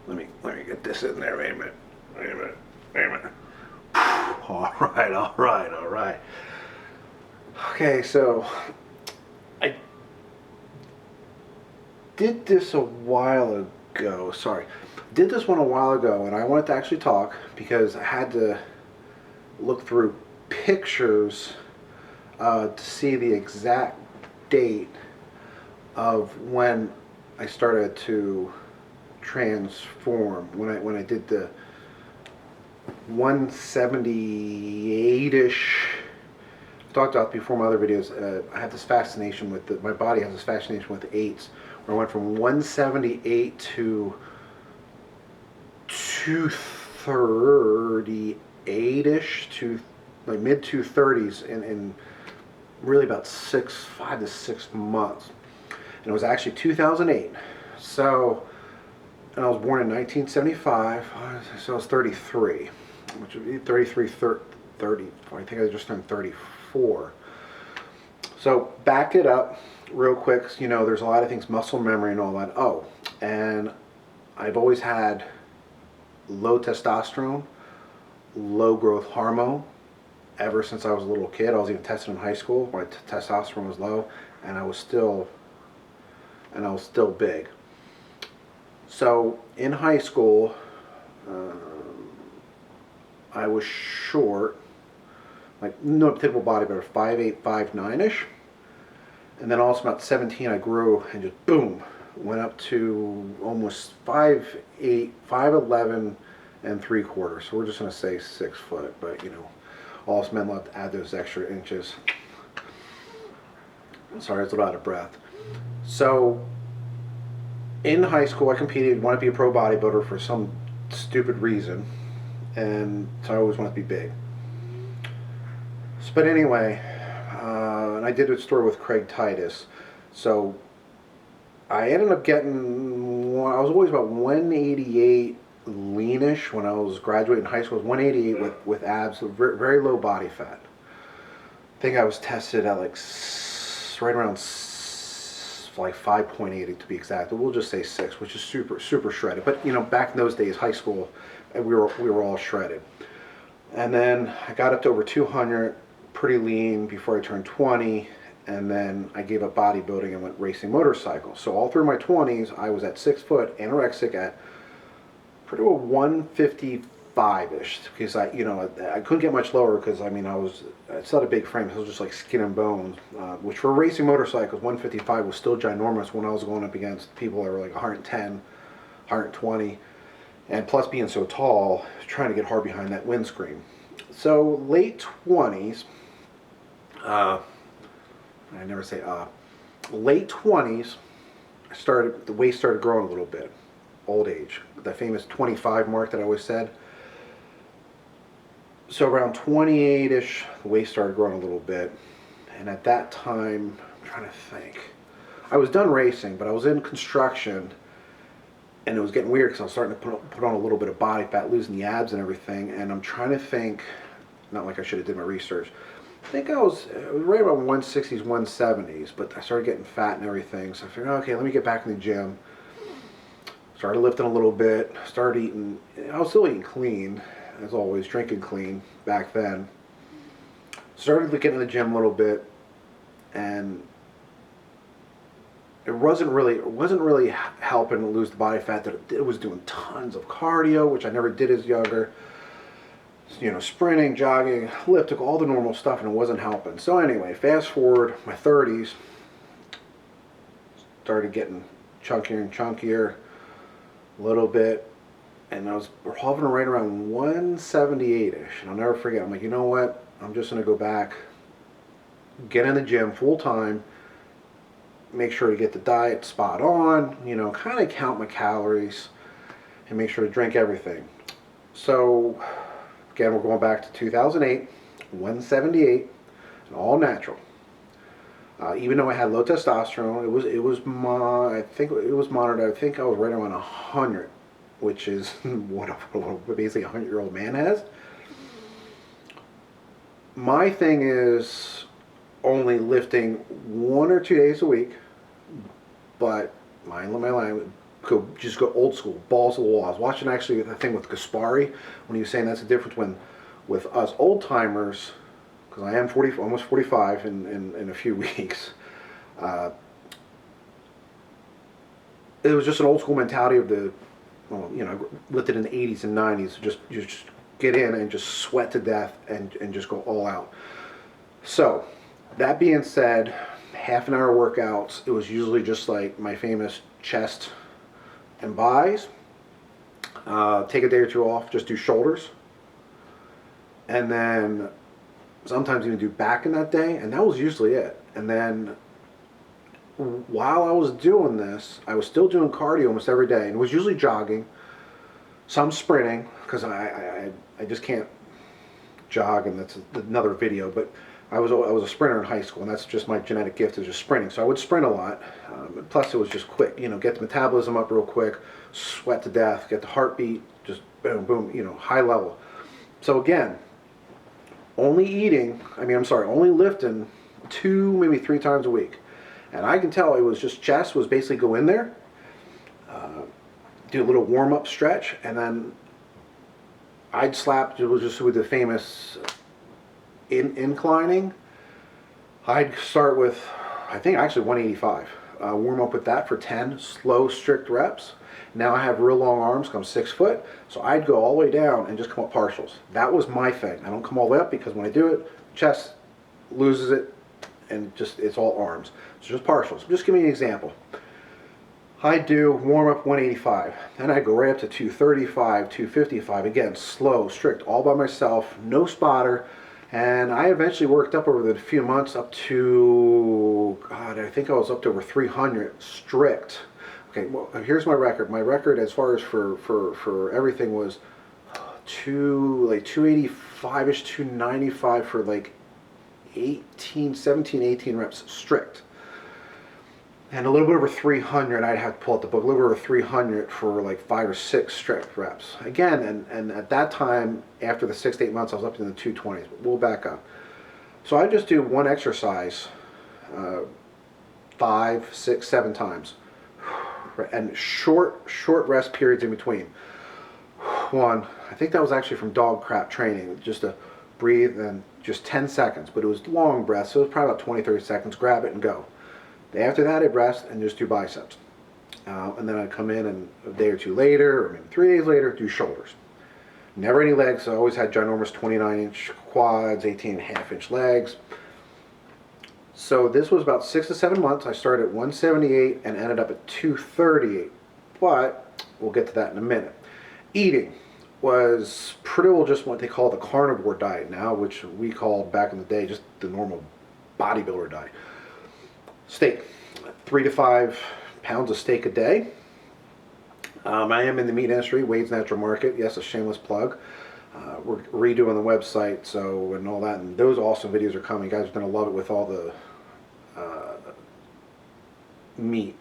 Let me get this in there. Wait a minute. Wait a minute. Wait a minute. All right, all right, all right. Okay, so I did this a while ago. Sorry. Did this one a while ago, and I wanted to actually talk because I had to look through pictures to see the exact date of when I started to transform. When I did the 178-ish. I've talked about before in my other videos. I have this fascination with my body has this fascination with eights. Where I went from 178 to 238-ish to like mid 230s in really about 5 to 6 months. And it was actually 2008. So, and I was born in 1975, so I was 33, which would be 33, 30, I think I just turned 34. So back it up real quick. You know, there's a lot of things, muscle memory and all that. Oh, and I've always had low testosterone, low growth hormone. Ever since I was a little kid, I was even tested in high school. My testosterone was low, and I was still big. So in high school, I was short, like no typical bodybuilder, 5'8", 5'9"-ish. And then also about 17, I grew and just boom, went up to almost 5'8", 5'11", and 3/4. So we're just gonna say 6 foot, but you know, all us men love to add those extra inches. Sorry, I was a little out of breath. So in high school, I competed, wanted to be a pro bodybuilder for some stupid reason, and so I always wanted to be big. So, but anyway, and I did a story with Craig Titus. So I ended up getting, I was always about 188 leanish when I was graduating high school. I was 188 with abs, so very low body fat. I think I was tested at like right around like 5.8 to be exact. But we'll just say 6, which is super shredded. But you know, back in those days, high school, we were all shredded. And then I got up to over 200, pretty lean before I turned 20. And then I gave up bodybuilding and went racing motorcycles. So all through my 20s, I was at 6 foot, anorexic at pretty well 155-ish, because I couldn't get much lower because I still had a big frame, so it was just like skin and bones, which for racing motorcycles, 155 was still ginormous when I was going up against people that were like 110, 120, and plus being so tall, trying to get hard behind that windscreen. So late 20s, I never say late 20s, the waist started growing a little bit. Old age, the famous 25 mark that I always said. So around 28-ish, the waist started growing a little bit, and at that time, I'm trying to think, I was done racing, but I was in construction, and it was getting weird because I was starting to put on a little bit of body fat, losing the abs and everything, and I'm trying to think, not like I should have did my research, I think I was right about 160s, 170s, but I started getting fat and everything, so I figured, okay, let me get back in the gym. Started lifting a little bit, started eating, I was still eating clean, as always, drinking clean back then. Started getting in the gym a little bit, and it wasn't really helping to lose the body fat that it did. It was doing tons of cardio, which I never did as younger. You know, sprinting, jogging, elliptical, all the normal stuff, and it wasn't helping. So anyway, fast forward, my 30s, started getting chunkier and chunkier, a little bit, and I was hovering right around 178-ish, and I'll never forget, I'm like, you know what, I'm just going to go back, get in the gym full time, make sure to get the diet spot on, you know, kind of count my calories, and make sure to drink everything. So, again, we're going back to 2008, 178, and all natural. Even though I had low testosterone, I think it was monitored. I think I was right around 100, which is what basically a 100-year-old man has. My thing is only lifting 1 or 2 days a week, but my line just go old school, balls to the wall. I was watching actually the thing with Gaspari when he was saying that's the difference when with us old timers, because I am 40, almost 45 in a few weeks. It was just an old school mentality of the, well, you know, lived in the 80s and 90s. Just get in and just sweat to death and just go all out. So, that being said, half an hour workouts, it was usually just like my famous chest and buys. Take a day or two off, just do shoulders. And then sometimes even do back in that day, and that was usually it. And then while I was doing this, I was still doing cardio almost every day, and it was usually jogging, some sprinting, because I just can't jog, and that's another video, but I was a sprinter in high school, and that's just my genetic gift is just sprinting, so I would sprint a lot, plus it was just quick, you know, get the metabolism up real quick, sweat to death, get the heartbeat, just boom, boom, you know, high level. So again, only lifting 2, maybe 3 times a week. And I can tell it was just chest was basically go in there, do a little warm-up stretch, and then I'd slap, it was just with the famous inclining. I'd start with, I think actually 185. Warm up with that for 10 slow, strict reps. Now I have real long arms, I'm 6 foot, so I'd go all the way down and just come up partials. That was my thing. I don't come all the way up because when I do it, chest loses it, and just it's all arms. So just partials. Just give me an example. I do warm up 185, then I go right up to 235, 255. Again, slow, strict, all by myself, no spotter. And I eventually worked up over the few months up to, God, I think I was up to over 300 strict. Okay, well, here's my record. My record as far as for everything was 285-ish, 295 for like 17, 18 reps strict. And a little bit over 300, I'd have to pull out the book, a little bit over 300 for like 5 or 6 strict reps. Again, and at that time, after the 6 to 8 months, I was up in the 220s, but we'll back up. So I just do one exercise 5, 6, 7 times. And short rest periods in between. One, I think that was actually from dog crap training, just to breathe and just 10 seconds, but it was long breaths, so it was probably about 20, 30 seconds, grab it and go. After that, I'd rest and just do biceps. And then I'd come in and a day or 2 later, or maybe 3 days later, do shoulders. Never any legs, so I always had ginormous 29-inch quads, 18.5-inch legs. So this was about 6 to 7 months. I started at 178 and ended up at 238, but we'll get to that in a minute. Eating was pretty well just what they call the carnivore diet now, which we called back in the day just the normal bodybuilder diet. Steak, 3 to 5 pounds of steak a day. I am in the meat industry, Wade's Natural Market. Yes, a shameless plug. We're redoing the website, so and all that, and those awesome videos are coming. You guys are gonna love it with all the meat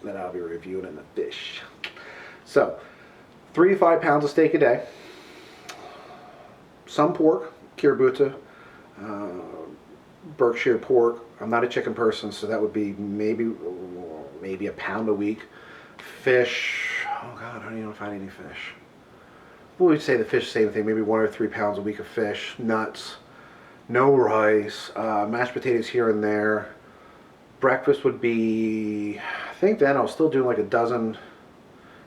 that I'll be reviewing in the fish. So, 3 to 5 pounds of steak a day. Some pork, Kiributa, Berkshire pork. I'm not a chicken person, so that would be maybe a pound a week. Fish, oh God, I don't even know if I had any fish. We would say the fish, same thing, maybe 1 or 3 pounds a week of fish. Nuts, no rice, mashed potatoes here and there. Breakfast would be, I think then I was still doing like a dozen.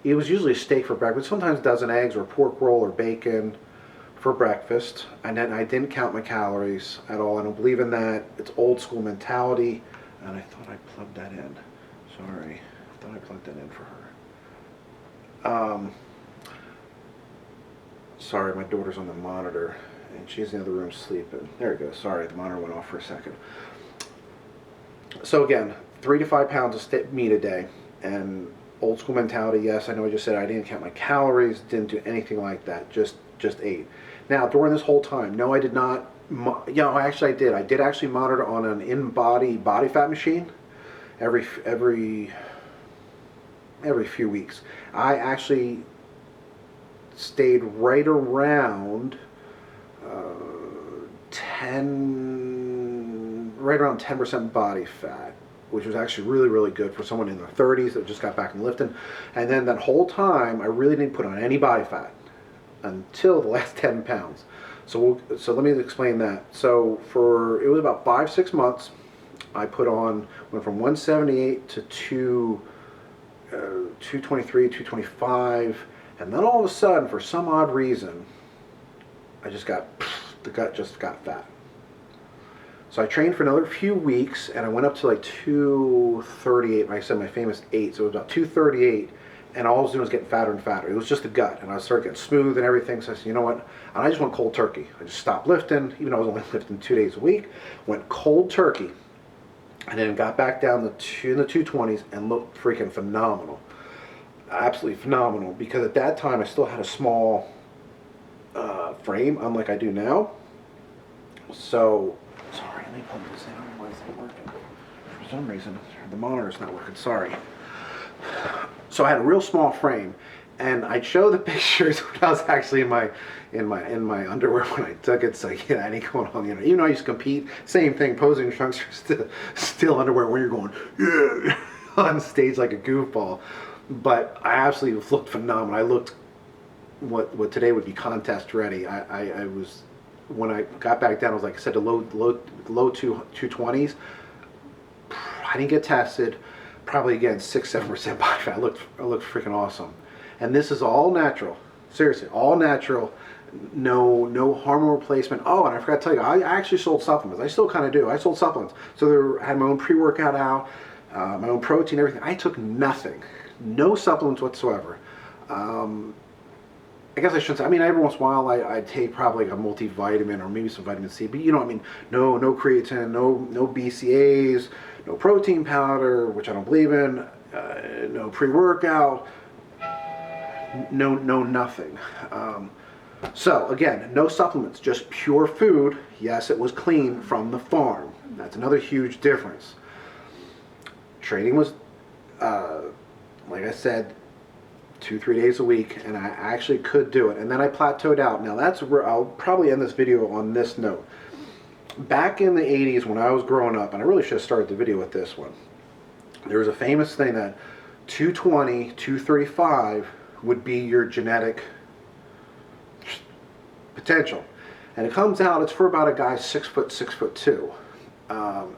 It was usually a steak for breakfast, sometimes a dozen eggs or a pork roll or bacon for breakfast. And then I didn't count my calories at all. I don't believe in that. It's old school mentality. And I thought I plugged that in. Sorry, I thought I plugged that in for her. Sorry, my daughter's on the monitor and she's in the other room sleeping. There we go. Sorry, the monitor went off for a second. So again, 3 to 5 pounds of meat a day, and old school mentality. Yes, I know I just said I didn't count my calories, didn't do anything like that. Just ate. Now during this whole time, no, I did not. Actually, I did. I did actually monitor on an in-body body fat machine every few weeks. I actually stayed right around 10% body fat. which was actually really, really good for someone in their 30s that just got back in lifting. And then that whole time, I really didn't put on any body fat until the last 10 pounds. So let me explain that. So it was about 5-6 months, I went from 178 to 223, 225, and then all of a sudden, for some odd reason, the gut just got fat. So I trained for another few weeks, and I went up to like 238. Like I said, my famous 8, so it was about 238, and all I was doing was getting fatter and fatter. It was just the gut, and I started getting smooth and everything, so I said, you know what, and I just went cold turkey. I just stopped lifting, even though I was only lifting 2 days a week, went cold turkey, and then got back down in the 220s and looked freaking phenomenal. Absolutely phenomenal, because at that time I still had a small frame, unlike I do now. So, sorry, let me plug this in. I don't know why it's not working. For some reason, the monitor's not working. Sorry. So I had a real small frame, and I'd show the pictures when I was actually in my underwear when I took it. So yeah, I ain't going on. Even though I used to compete, same thing. Posing trunks are still underwear when you're going yeah on stage like a goofball. But I absolutely looked phenomenal. I looked what today would be contest ready. I was, when I got back down, I was like I said, the low 220s. I didn't get tested. Probably again 6-7% body fat. I looked freaking awesome. And this is all natural. Seriously, all natural. No hormone replacement. Oh, and I forgot to tell you, I actually sold supplements. I still kind of do. I sold supplements. So I had my own pre-workout out, my own protein, everything. I took nothing. No supplements whatsoever. I guess I shouldn't say. I mean, every once in a while I take probably a multivitamin or maybe some vitamin C, but I mean, no creatine, no BCAAs, no protein powder, which I don't believe in, no pre-workout, no nothing. So again, no supplements, just pure food. Yes, it was clean from the farm. That's another huge difference. Training was, like I said, 2-3 days a week, and I actually could do it. And then I plateaued out. Now that's where I'll probably end this video on this note. Back in the 80s when I was growing up, and I really should have started the video with this one, there was a famous thing that 220, 235 would be your genetic potential. And it comes out, it's for about a guy 6 foot, 6'2".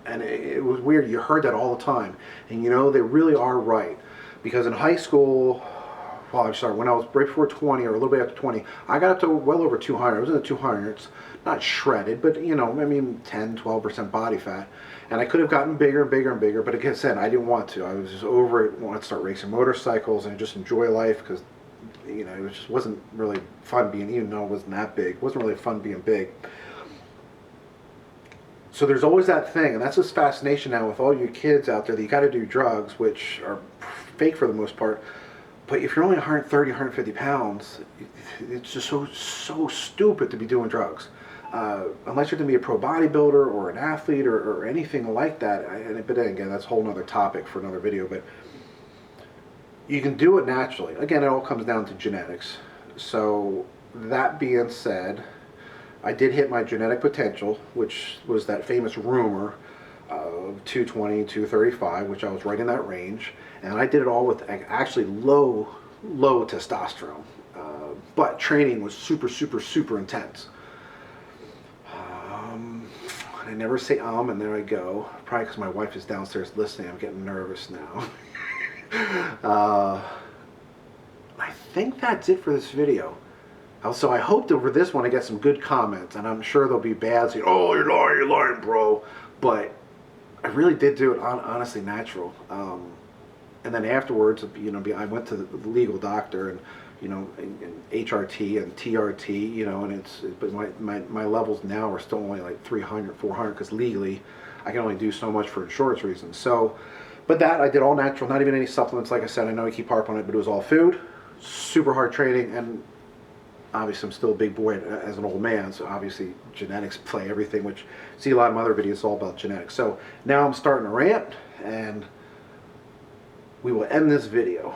And it was weird. You heard that all the time. And they really are right. Because in high school, well, I'm sorry, when I was right before 20 or a little bit after 20, I got up to well over 200. I was in the 200s, not shredded, but I mean 10-12% body fat. And I could have gotten bigger and bigger and bigger, but like I said, I didn't want to. I was just over it, wanted to start racing motorcycles and just enjoy life, because it just wasn't really fun being, even though it wasn't that big, it wasn't really fun being big. So there's always that thing, and that's this fascination now with all you kids out there that you got to do drugs, which are fake for the most part. But if you're only 130, 150 pounds, it's just so stupid to be doing drugs. Unless you're going to be a pro bodybuilder or an athlete or anything like that. But then again, that's a whole other topic for another video. But you can do it naturally. Again, it all comes down to genetics. So that being said, I did hit my genetic potential, which was that famous rumor of 220, 235, which I was right in that range. And I did it all with actually low testosterone. But training was super intense. I never say and there I go. Probably because my wife is downstairs listening. I'm getting nervous now. I think that's it for this video. So I hope over this one I get some good comments, and I'm sure there'll be bad saying, "Oh, you're lying, bro." But I really did do it honestly natural. And then afterwards, I went to the legal doctor, and and HRT and TRT, but my levels now are still only like 300, 400, because legally I can only do so much for insurance reasons. So, but that I did all natural, not even any supplements. Like I said, I know I keep harping on it, but it was all food, super hard training, and obviously I'm still a big boy as an old man, so obviously genetics play everything, which see a lot of my other videos, it's all about genetics. So now I'm starting to rant, and we will end this video.